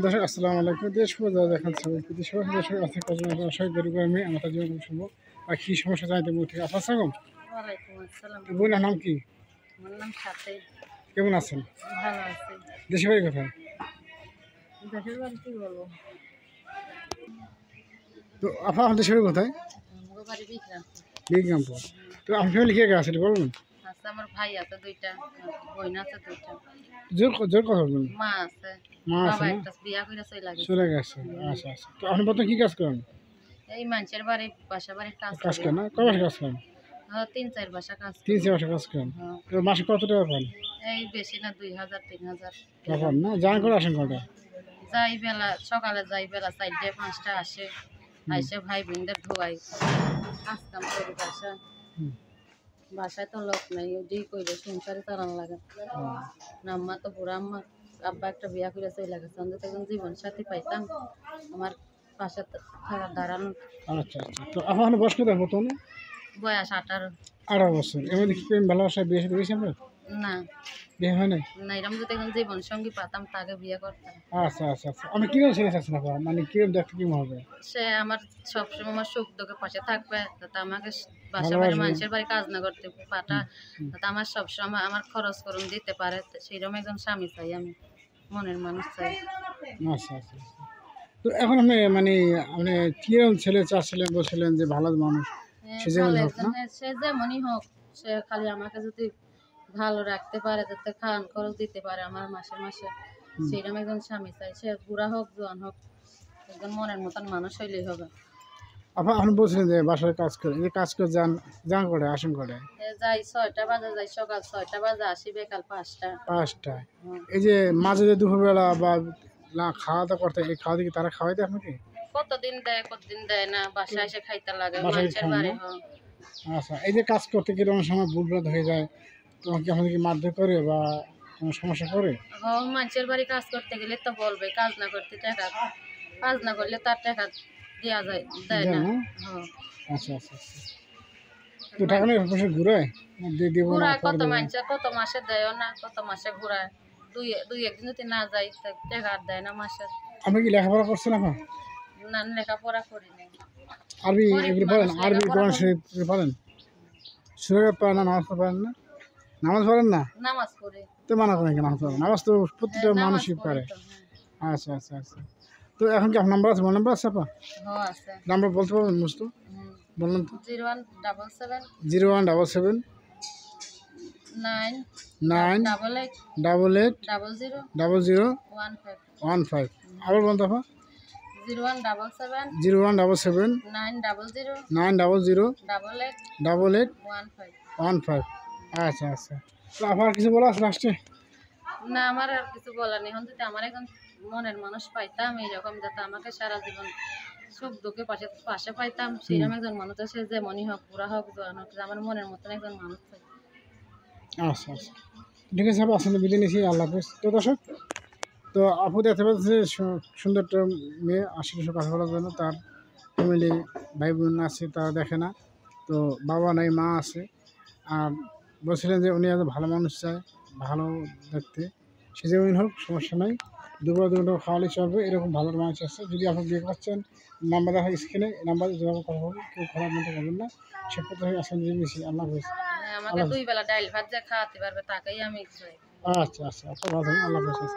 দর্শক আসসালামু আলাইকুম। দেশ প্রবাস দেখান সবাই দেশ প্রবাস দর্শক আছে কজন অসহায় গরিব আমি আমার জীবন শুনবো আর কি সমস্যা জানতে মুখ থেকে আসসালাম। ওয়ালাইকুম আসসালাম। বোনের নাম কি? আমার নাম সাথে। কেমন আছেন? ভালো আছি। দেশের বাড়ি কোথায়? দেশের বাড়ি কি বলবো? তো আপনার দেশের বাড়ি কোথায়? আমার বাড়ি বিক্রাম। বিজ্ঞানপুর। তো আপনার ফ্যামিলি কে কে আছে এটা বলবেন? আছে আমার ভাই আছে দুইটা, বোন আছে দুইটা। জোর জোর কথা বলবেন। মা আছে। মা আছে বাবা না? একটা বিয়া করে চলে গেছে। আচ্ছা আচ্ছা। তো আপনি বর্তমানে কি কাজ করেন? এই মানুষের বাড়ি বাসা বাড়ির কাজ কাজ করি। করেন না? কয় মাসে কাজ করেন? 3-4 বাসা কাজ করি। 3-4 মাসে কাজ করেন। হ্যাঁ। তো মাসে কত টাকা পান? এই বেশি না 2000-3000 তখন না যান করে আসেন কটা? যাই বেলা সকালে যাই বেলা 4টা-5টা আসে। আইসে ভাই বোনদের ধোয়াই কাজ কাম করি বাসায় তো লোক নাই ওই কইলে সংসারে চালান লাগে না। আম্মা তো বুড়া আম্মা, আব্বা একটা বিয়া করে চলে গেছে। আমি তখন জীবন সাথী পাইতাম আমার পাশে থাকার দাঁড়ানো। আচ্ছা আচ্ছা। তো আপনার বয়স কত বর্তমানে? বয়স 18। 18 বছর। এর মধ্যে কি প্রেম ভালোবাসা বিয়ে শাদী হয়েছে আপনার? না বিয়ে হয় নাই? না, এরকম যদি এখন জীবন সঙ্গী পাতাম তাকে বিয়ে করতাম। আচ্ছা আচ্ছা আচ্ছা। আমি কিরকম ছেলে চাচ্ছেন আপনার? মানে কিরকম দেখতে কেমন হবে? সে আমার সবসময় আমার সুখ দুঃখে পাশে থাকবে, যাতে আমাকে বাসা বাড়ি ভালোবাসবে। মানুষের বাড়ি কাজ না করতে পাঠা, যাতে আমার সবসময় আমার খরচ করুন দিতে পারে, সেইরকম একজন স্বামী চাই আমি, মনের মানুষ চাই। আচ্ছা আচ্ছা আচ্ছা। তো এখন আপনি মানে আপনি কিরকম ছেলে চাচ্ছিলেন বলছিলেন যে ভালো মানুষ সে যেমন হোক না? সে যেমনই হোক, সে খালি আমাকে যদি ভালো রাখতে পারে, যাতে খাওয়ান খরচ দিতে পারে আমার মাসে মাসে, সেইরকম একজন স্বামী চাই। সে বুড়া হোক জোয়ান হোক, একজন মনের মতন মানুষ হইলেই হবে। আপনি বলছিলেন যে বাসায় কাজ করে, এই কাজ করে যান যান করে আসেন করে? যাই 6টা বাজে, যাই সকাল 6টা বাজে, আসি বিকাল 5টা। 5টায়। এই যে মাঝে যে দুপুরবেলা বা খাওয়া দাওয়া করতে, এই খাওয়া দিয়ে তারা খাওয়াইতে আপনাকে? কতদিন দেয় কতদিন দেয় না, বাসায় এসে খাইতে লাগে বাসায় মানুষের খান বাড়ি। না? আচ্ছা। এই যে কাজ করতে গেলে অনেক সময় ভুলভাল হয়ে যায়, তোমাকে আপনাকে কি মারধর করে বা কোনো সমস্যা করে? মানুষের বাড়ি কাজ করতে গেলে তো বলবে, কাজ না করতে টাকা, কাজ না করলে তার টাকা দেওয়া যায় দেয় না। আচ্ছা আচ্ছা আচ্ছা। তো টাকা নিয়ে পয়সা ঘুরায় দিয়ে দিব না ঘুরায় পরে কত দেবো? মানুষে, কত মাসে দেয়ও না, কত মাসে ঘুরায়। দুই একদিন যদি না যাই টাকা আর দেয় না মাসে। আপনি কি লেখাপড়া করছেন এখন? না, লেখাপড়া করি নাই। আরবি এগুলি পড়েন? আরবি কোরআন শরীফ পড়েন? সুরাত পড়েন না? নামাজ পড়েন না? নামাজ পড়েন না? নামাজ পড়ি। তো মানা করেন কি নামাজ পড়েন? নামাজ তো প্রত্যেকটা নামাজ মানুষই পড়ি পড়ে। তো, আচ্ছা আচ্ছা আচ্ছা। তো এখন কি আপনার নাম্বার আছে? মোবাইল নাম্বার আছে আপনার? আছে। নাম্বার বলতে পারবেন বুঝতো? বললেন তো। 0177 0177 9 9 88 88 00 00 15। 15। আবার বলতে হবে। 0177 0177 900 900 88 88 15। 15। আচ্ছা আচ্ছা। তো আপনার কিছু বলা আছে লাস্টে? না, আমার আর কিছু বলার নেই। এখন যদি আমার এখন মনের মানুষ পাইতাম এইরকম, যাতে আমাকে সারা জীবন সুখ দুঃখে পাশে পাশে পাইতাম, সেইরকম একজন মানুষ, সে যেমনই হোক, বুড়া হোক জোয়ান হোক, আমার মনের মতন একজন মানুষ চাই। আচ্ছা আচ্ছা। ঠিক আছে, আসলে বিদায় নিয়েছি। আল্লাহ হাফেজ। তো দর্শক, তো আপু দেখতে পাচ্ছে সুন্দর একটা মেয়ে আশেপাশে কথা বলার জন্য, তার ফ্যামিলি ভাই বোন আছে, তারা দেখে না। তো বাবা নাই, মা আছে। আর বলছিলেন যে উনি এত ভালো মানুষ চায়, ভালো দেখতে, সে যেমন হোক সমস্যা নাই, দুবার খাওয়ালে চলবে, এরকম ভালো মানুষ আছে। যদি আপনি বিয়ে করছেন, নাম্বার দেখা স্ক্রিনে, নাম্বারে যেভাবে কথা বলবেন, কেউ খারাপ মতো করবেন না। সে কোথায় আসেন নিয়েছি। আল্লাহ হাফেজ। আমাকে 2 বেলা ডাইল ভাত যে খাওয়াতে পারবে তাকেই আমি চাই। আচ্ছা আচ্ছা। ভালো থাকবেন। আল্লাহ হাফেজ।